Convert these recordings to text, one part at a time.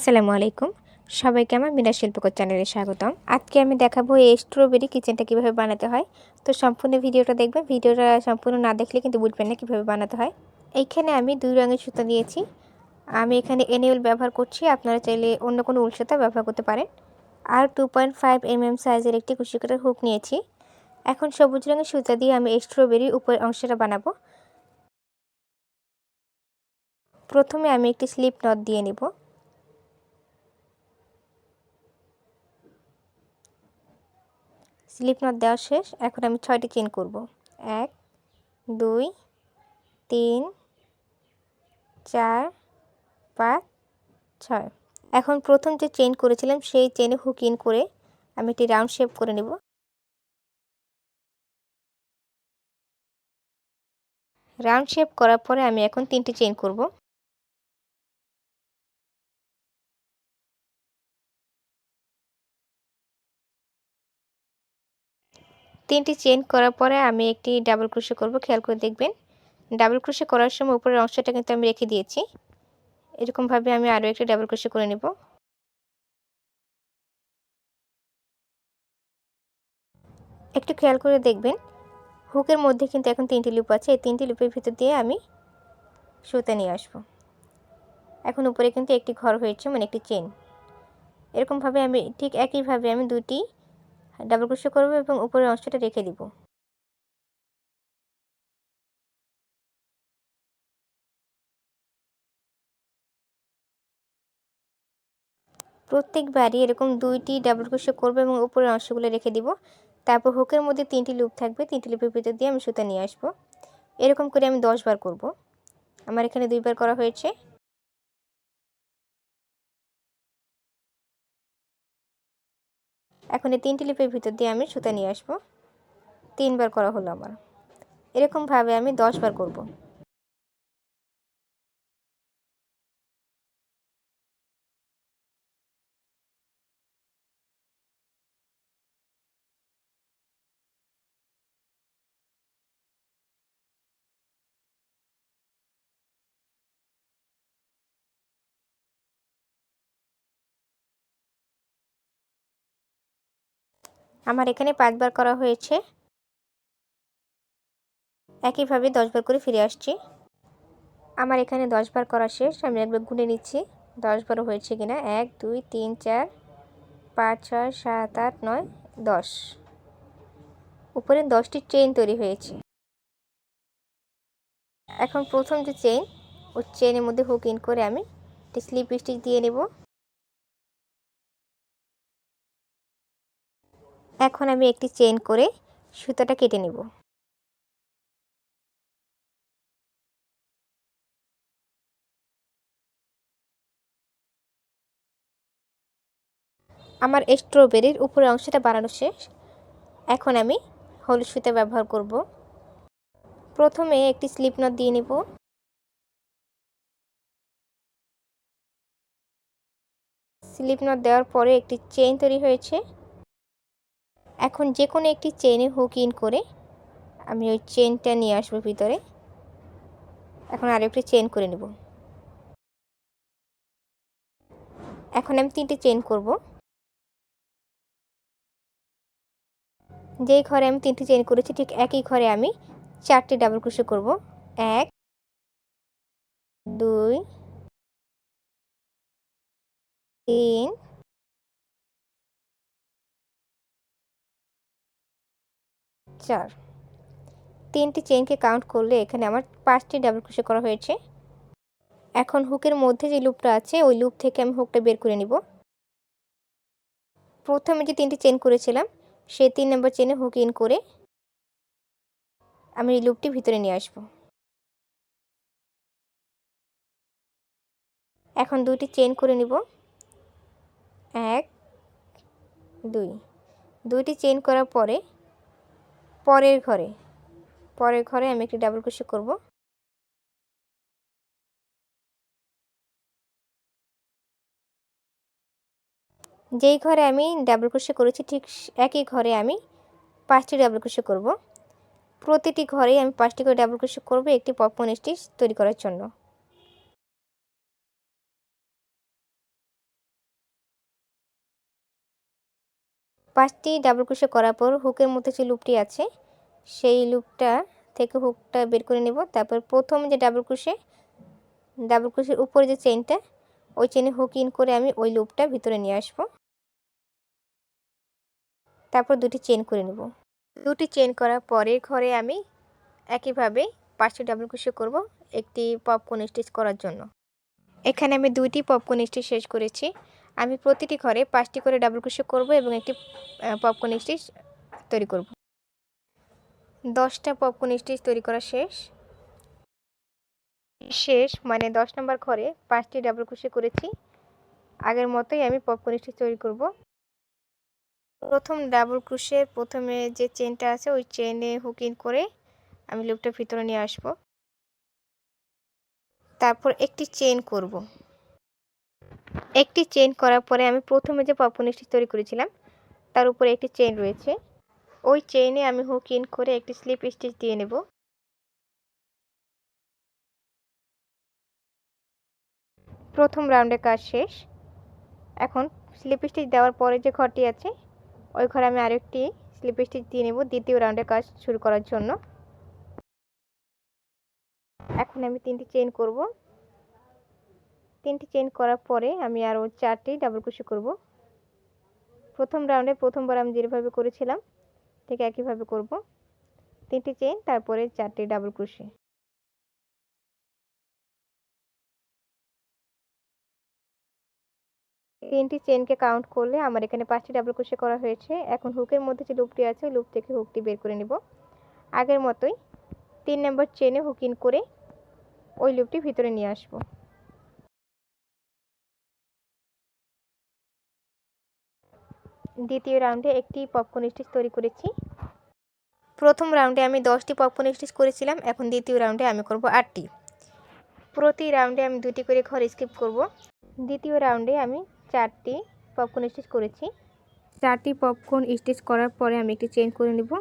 আসসালামু আলাইকুম। সবাইকে আমার মিনা শিল্পকর চ্যানেলে স্বাগতম। আজকে আমি দেখাবো এই স্ট্রবেরি কিচেনটা কিভাবে বানাতে হয়। তো সম্পূর্ণ ভিডিওটা দেখবেন। ভিডিওটা সম্পূর্ণ না দেখলে কিন্তু বুঝবেন না কিভাবে বানাতে হয়। এইখানে আমি 2 রঙের সুতা নিয়েছি। আমি এখানে এনিউল ব্যবহার করছি। আপনারা চাইলে অন্য কোনো উল সুতা ব্যবহার করতে পারেন। আর 2.5 mm সাইজের একটি কুশি কাটার হুক নিয়েছি। এখন সবুজ রঙের সুতা দিয়ে আমি এই স্ট্রবেরির উপরের অংশটা বানাবো। প্রথমে আমি একটি স্লিপ নট দিয়ে নেব। স্লিপ নট দেওয়া শেষ। এখন আমি 6টি চেইন করব। 1 2 3 4 5 6। এখন প্রথম যে চেইন করেছিলাম সেই চেইনে হুক ইন করে আমি একটি রাউন্ড শেপ করে নেব। রাউন্ড শেপ করার পরে আমি এখন 3টি চেইন করব। তিনটি চেইন করার পরে আমি একটি ডাবল ক্রোশে করব। খেয়াল করে দেখবেন, ডাবল ক্রোশে করার সময় উপরের অংশটা কিন্তু আমি রেখে দিয়েছি। এরকমভাবে আমি আরও একটি ডাবল ক্রোশে করে নেব। একটু খেয়াল করে দেখবেন, হুকের মধ্যে কিন্তু এখন 3টি লুপ আছে। এই 3টি লুপের ভিতর দিয়ে আমি সুতা নিয়ে আসব। এখন উপরে কিন্তু একটি ঘর হয়েছে, মানে একটি চেইন। এরকমভাবে আমি ঠিক একইভাবে আমি 2টি ডাবল ক্রোশে করব এবং উপরের অংশটা রেখে দিব। প্রত্যেকবারই এরকম 2টি ডাবল ক্রোশে করব এবং উপরের অংশগুলো রেখে দিব। তারপর হুকের মধ্যে 3টি লুপ থাকবে, 3টি লুপের ভিতর দিয়ে আমি সুতা নিয়ে আসব। এরকম করে আমি 10 বার করব। আমার এখানে 2 বার করা হয়েছে। এখন এই 3টি লুপের ভিতর দিয়ে আমি সুতা নিয়ে আসব। 3 বার করা হলো আমার। এরকমভাবে আমি 10 বার করব। আমার এখানে 5 বার করা হয়েছে। একইভাবে 10 বার করে ফিরে আসছি। আমার এখানে 10 বার করা শেষ। আমি একবার গুনে নিচ্ছি 10 বারও হয়েছে কিনা। 1 2 3 4 5 6 7 8 9 10। উপরে 10টি চেইন তৈরি হয়েছে। এখন প্রথম যে চেইন, ওই চেইনের মধ্যে হুক ইন করে আমি একটি স্লিপ স্টিচ দিয়ে নেব। এখন আমি একটি চেইন করে সুতাটা কেটে নেব। আমার স্ট্রবেরির উপরের অংশটা বানানো শেষ। এখন আমি হলুদ সুতা ব্যবহার করব। প্রথমে একটি স্লিপ নট দিয়ে নেব। স্লিপ নট দেওয়ার পরে একটি চেইন তৈরি হয়েছে। এখন যে কোনো একটি চেইনে হুক ইন করে আমি ওই চেইনটা নিয়ে আসবো ভিতরে। এখন আরও একটি চেইন করে নেব। এখন আমি 3টি চেইন করব। যেই ঘরে আমি 3টি চেইন করেছি ঠিক একই ঘরে আমি 4টি ডাবল ক্রোশে করব। 1 2 3 4। 3টি চেইনকে কাউন্ট করলে এখানে আমার 5টি ডাবল ক্রোশে করা হয়েছে। এখন হুকের মধ্যে যে লুপটা আছে ওই লুপ থেকে আমি হুকটা বের করে নিব। প্রথমে যে 3টি চেইন করেছিলাম সেই 3 নম্বর চেইনে হুক ইন করে আমি এই লুপটি ভিতরে নিয়ে আসব। এখন 2টি চেইন করে নিব। 1 2। 2টি চেইন করার পরে পরের ঘরে আমি একটি ডাবল ক্রোশে করব। যেই ঘরে আমি ডাবল ক্রোশে করেছি ঠিক একই ঘরে আমি 5টি ডাবল ক্রোশে করব। প্রতিটি ঘরেই আমি 5টি করে ডাবল ক্রোশে করব একটি পপকর্ন স্টিচ তৈরি করার জন্য। 5টি ডাবল ক্রোশে করার পর হুকের মধ্যে যে লুপটি আছে সেই লুপটা থেকে হুকটা বের করে নেব। তারপর প্রথম যে ডাবল ক্রোশের উপরে যে চেইনটা ওই চেইনে হুক ইন করে আমি ওই লুপটা ভিতরে নিয়ে আসব। তারপর দুটি চেইন করে নেব। দুটি চেইন করার পরের ঘরে আমি একইভাবে 5টি ডাবল ক্রোশে করব একটি পপকর্ন স্টিচ করার জন্য। এখানে আমি 2টি পপকর্ন স্টিচ শেষ করেছি। আমি প্রতিটি ঘরে 5টি করে ডাবল ক্রোশে করব এবং একটি পপকর্ন স্টিচ তৈরি করব। 10টা পপকর্ন স্টিচ তৈরি করা শেষ মানে 10 নম্বর ঘরে 5টি ডাবল ক্রোশে করেছি। আগের মতোই আমি পপকর্ন স্টিচ তৈরি করব। প্রথম ডাবল ক্রোশে প্রথমে যে চেনটা আছে ওই চেনে হুক ইন করে আমি লুপটা ভিতরে নিয়ে আসব। তারপর একটি চেন করব। একটি চেন করার পরে আমি প্রথমে যে পপকর্ন স্টিচ তৈরি করেছিলাম তার উপরে একটি চেন রয়েছে, ওই চেইনে আমি হুক ইন করে একটি স্লিপ স্টিচ দিয়ে নেব। প্রথম রাউন্ডের কাজ শেষ। এখন স্লিপ স্টিচ দেওয়ার পরে যে ঘরটি আছে ওই ঘরে আমি আরেকটি স্লিপ স্টিচ দিয়ে নেব দ্বিতীয় রাউন্ডের কাজ শুরু করার জন্য। এখন আমি 3টি চেইন করব। 3টি চেইন করার পরে আমি আরও 4টি ডাবল ক্রোশে করব। প্রথম রাউন্ডে প্রথমবার আমি যেভাবে করেছিলাম ঠিক একইভাবে করব। 3টি চেইন তারপরে 4টি ডাবল ক্রোশে। তিনটি চেইনকে কাউন্ট করলে আমার এখানে 5টি ডাবল ক্রোশে করা হয়েছে। এখন হুকের মধ্যে যে লুপটি আছে লুপ থেকে হুকটি বের করে নেব। আগের মতোই 3 নম্বর চেইনে হুক ইন করে ওই লুপটি ভিতরে নিয়ে আসব। দ্বিতীয় রাউন্ডে একটি পপকর্ন স্টিচ তৈরি করেছি। প্রথম রাউন্ডে আমি 10টি পপকর্ন স্টিচ করেছিলাম, এখন দ্বিতীয় রাউন্ডে আমি করব 8টি। প্রতি রাউন্ডে আমি 2টি করে ঘর স্কিপ করব। দ্বিতীয় রাউন্ডে আমি 4টি পপকর্ন স্টিচ করেছি। 4টি পপকর্ন স্টিচ করার পরে আমি একটি চেইন করে নেব।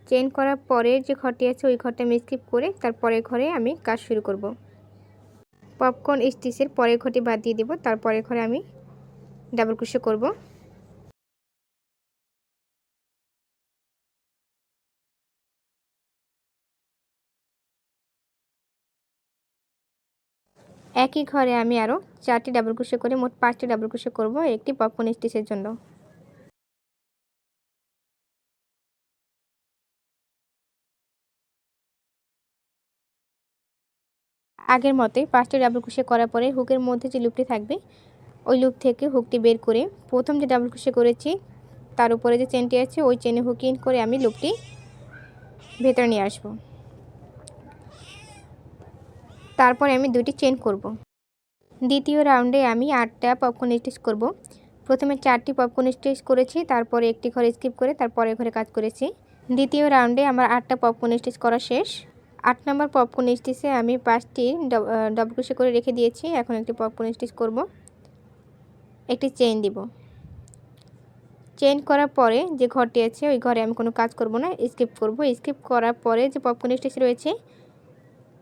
চেইন করার পরে যে ঘরটি আছে ওই ঘরটা আমি স্কিপ করে তারপরের ঘরে আমি কাজ শুরু করব। পপকর্ন স্টিচের পরের ঘরটি বাদ দিয়ে দেব, তারপরের ঘরে আমি ডাবল ক্রোশে করব। একই ঘরে আমি আরও 4টি ডাবল ক্রোশে করে মোট 5টি ডাবল ক্রোশে করব একটি পপকর্ন স্টিচের জন্য। আগের মতোই 5টি ডাবল ক্রোশে করার পরে হুকের মধ্যে যে লুপটি থাকবে ওই লুপ থেকে হুকটি বের করে প্রথম যে ডাবল ক্রোশে করেছি তার উপরে যে চেনটি আছে ওই চেনে হুক ইন করে আমি লুপটি ভেতরে নিয়ে আসব। তারপরে আমি 2টি চেন করব। দ্বিতীয় রাউন্ডে আমি 8টা পপকর্ন স্টিচ করব। প্রথমে 4টি পপকর্ন স্টিচ করেছি, তারপরে একটি ঘর স্কিপ করে তারপরে ঘরে কাজ করেছি। দ্বিতীয় রাউন্ডে আমার 8টা পপকর্ন স্টিচ করা শেষ। 8 নম্বর পপকর্ন স্টিচে আমি 5টি ডাবল ক্রোশে করে রেখে দিয়েছি। এখন একটি পপকর্ন স্টিচ করব, একটি চেইন দিব। চেইন করার পরে যে ঘরটি আছে ওই ঘরে আমি কোনো কাজ করব না, স্কিপ করব। স্কিপ করার পরে যে পপকর্ন স্টিচ রয়েছে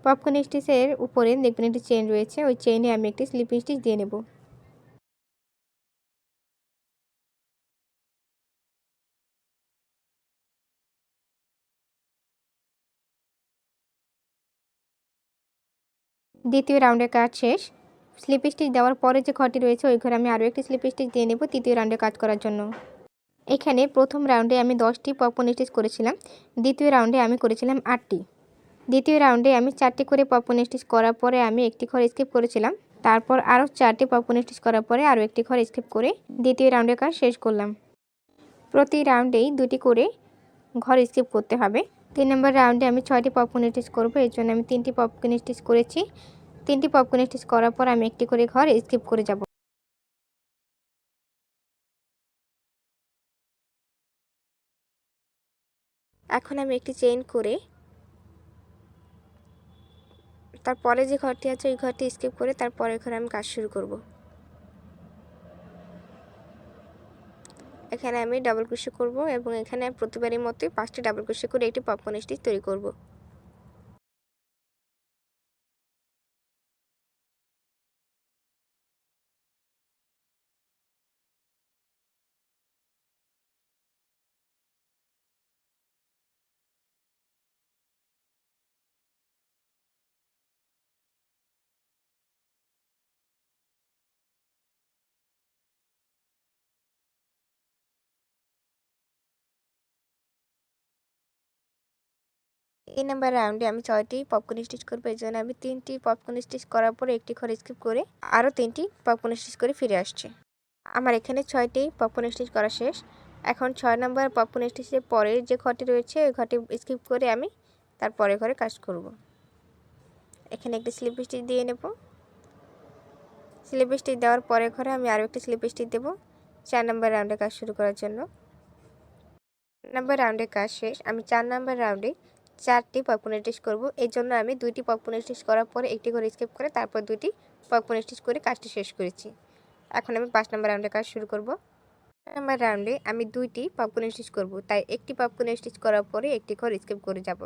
পপকর্ন স্টিচের উপরে দেখবেন একটি চেইন রয়েছে, ওই চেইনে আমি একটি স্লিপ স্টিচ দিয়ে নেব। দ্বিতীয় রাউন্ডের কাজ শেষ। স্লিপ স্টিচ দেওয়ার পরে যে ঘরটি রয়েছে ওই ঘরে আমি আরও একটি স্লিপ স্টিচ দিয়ে নেব তৃতীয় রাউন্ডে কাজ করার জন্য। এখানে প্রথম রাউন্ডে আমি 10টি পপকর্ন স্টিচ করেছিলাম, দ্বিতীয় রাউন্ডে আমি করেছিলাম 8টি। দ্বিতীয় রাউন্ডে আমি 4টি করে পপকর্ন স্টিচ করার পরে আমি একটি ঘর স্কিপ করেছিলাম, তারপর আরও 4টি পপকর্ন স্টিচ করার পরে আরও একটি ঘর স্কিপ করে দ্বিতীয় রাউন্ডের কাজ শেষ করলাম। প্রতি রাউন্ডেই 2টি করে ঘর স্কিপ করতে হবে। 3 নম্বর রাউন্ডে আমি 6টি পপকর্ন স্টিচ করব, এর জন্য আমি 3টি পপকর্ন স্টিচ করেছি। 3টি পপকর্ন স্টিচ করার পর আমি একটি করে ঘর স্কিপ করে যাব। এখন আমি একটি চেইন করে তারপরে যে ঘরটি আছে ওই ঘরটি স্কিপ করে তারপরের ঘরে আমি কাজ শুরু করব। এখানে আমি ডাবল ক্রোশে করব এবং এখানে প্রতিবারের মতোই 5টি ডাবল ক্রোশে করে একটি পপকর্ন স্টিচ তৈরি করব। এই নাম্বার রাউন্ডে আমি 6টি পপকর্ন স্টিচ করবো। এই জন্য আমি 3টি পপকর্ন স্টিচ করার পরে একটি ঘর স্কিপ করে আরও 3টি পপকর্ন স্টিচ করে ফিরে আসছি। আমার এখানে 6টি পপকর্ন স্টিচ করা শেষ। এখন 6 নাম্বার পপকর্ন স্টিচের পরের যে ঘরটি রয়েছে ওই ঘরটি স্কিপ করে আমি তার পরের ঘরে কাজ করব। এখানে একটি স্লিপ স্টিচ দিয়ে নেব। স্লিপ স্টিচ দেওয়ার পরের ঘরে আমি আরও একটি স্লিপ স্টিচ দেবো 4 নাম্বার রাউন্ডে কাজ শুরু করার জন্য। নাম্বার রাউন্ডে কাজ শেষ। আমি 4 নাম্বার রাউন্ডে 4টি পপকর্ন স্টিচ করব। এই জন্য আমি 2টি পপকর্ন স্টিচ করার পরে একটি ঘর স্কিপ করে তারপর 2টি পপকর্ন স্টিচ করে কাজটি শেষ করেছি। এখন আমি 5 নাম্বার রাউন্ডে কাজ শুরু করব। নাম্বার রাউন্ডে আমি 2টি পপকর্ন স্টিচ করব, তাই একটি পপকর্ন স্টিচ করার পরে একটি ঘর স্কিপ করে যাব।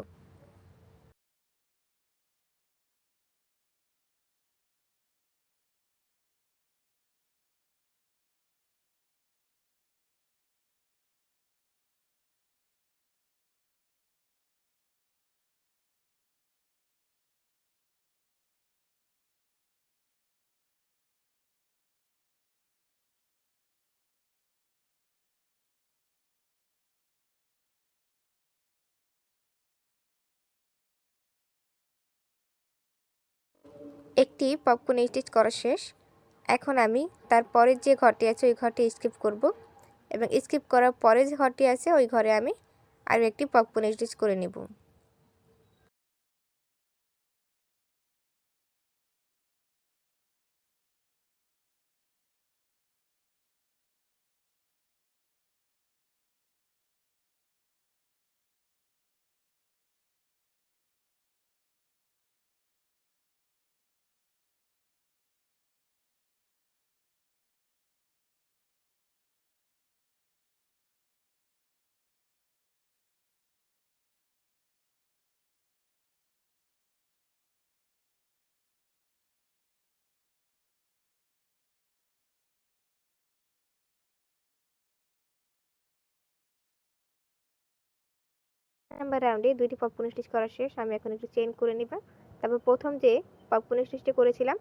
একটি পপকর্ন স্টিচ করা শেষ। এখন আমি তারপরের যে ঘরটি আছে ওই ঘরটি স্কিপ করব এবং স্কিপ করার পরে যে ঘরটি আছে ওই ঘরে আমি আরও একটি পপকর্ন স্টিচ করে নেব। নাম্বার রাউন্ডে 2টি পপকর্ন স্টিচ করা শেষ। আমি এখন একটু চেইন করে নিব। তারপর প্রথম যে পপকর্ন স্টিচটি করেছিলাম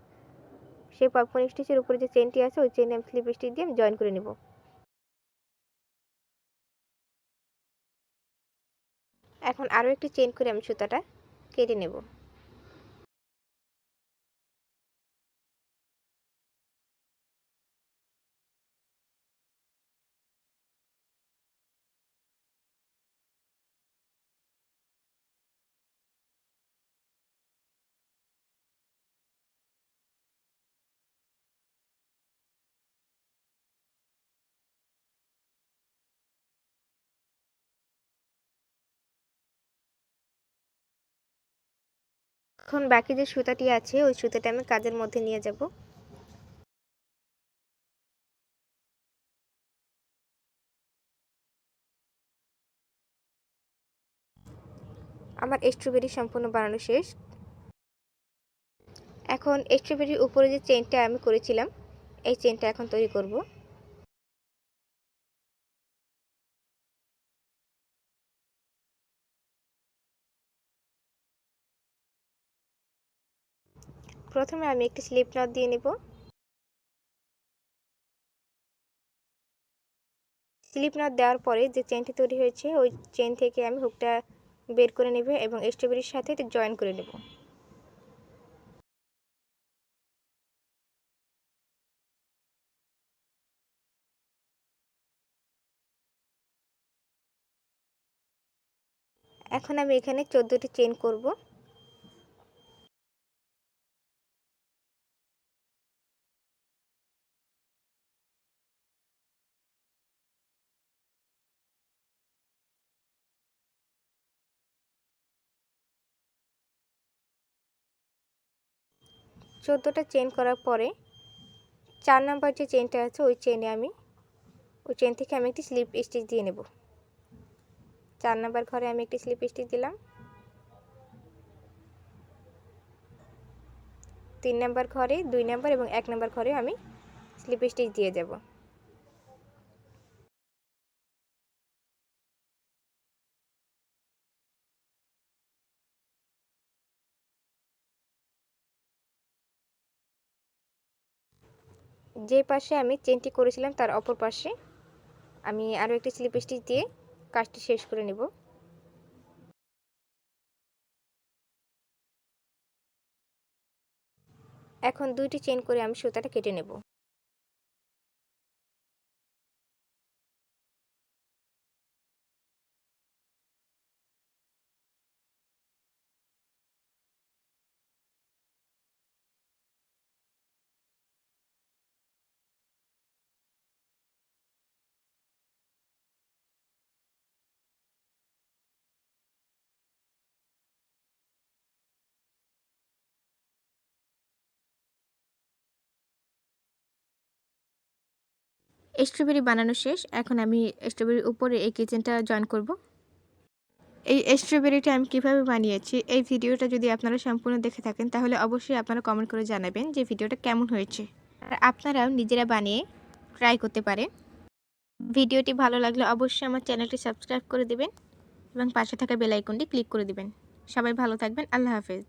সেই পপকর্ন স্টিচের উপরে যে চেইনটি আছে ওই চেইনে আমি স্লিপ স্টিচ দিয়ে আমি জয়েন করে নেব। এখন আরও একটি চেইন করে আমি সুতাটা কেটে নেব। এখন বাকি যে সুতাটি আছে ওই সুতাটা আমি কাজের মধ্যে নিয়ে যাব। আমার স্ট্রবেরি সম্পূর্ণ বানানো শেষ। এখন স্ট্রবেরির উপরে যে চেইনটা আমি করেছিলাম এই চেইনটা এখন তৈরি করব। প্রথমে আমি একটি স্লিপ নট দিয়ে নেব। স্লিপ নট দেওয়ার পরে যে চেইনটি তৈরি হয়েছে ওই চেইন থেকে আমি হুকটা বের করে নেব এবং স্ট্রবেরির সাথে জয়েন করে নেব। এখন আমি এখানে 14টি চেইন করব। চোদ্দোটা চেইন করার পরে 4 নাম্বার যে চেইনটা আছে ওই চেইন থেকে আমি একটি স্লিপ স্টিচ দিয়ে নেব। 4 নাম্বার ঘরে আমি একটি স্লিপ স্টিচ দিলাম। 3 নাম্বার ঘরে, 2 নাম্বার এবং 1 নাম্বার ঘরে আমি স্লিপ স্টিচ দিয়ে যাব। যে পাশে আমি চেইনটি করেছিলাম তার অপর পাশে আমি আরও একটি স্লিপ স্টিচ দিয়ে কাজটি শেষ করে নেব। এখন 2টি চেইন করে আমি সুতাটা কেটে নেব। স্ট্রবেরি বানানো শেষ। এখন আমি স্ট্রবেরির উপরে এই কিচেনটা জয়েন করব। এই স্ট্রবেরিটা আমি কিভাবে বানিয়েছি, এই ভিডিওটা যদি আপনারা সম্পূর্ণ দেখে থাকেন তাহলে অবশ্যই আপনারা কমেন্ট করে জানাবেন যে ভিডিওটা কেমন হয়েছে। আর আপনারাও নিজেরা বানিয়ে ট্রাই করতে পারেন। ভিডিওটি ভালো লাগলে অবশ্যই আমার চ্যানেলটি সাবস্ক্রাইব করে দিবেন এবং পাশে থাকা বেল আইকনটি ক্লিক করে দিবেন। সবাই ভালো থাকবেন। আল্লাহ হাফেজ।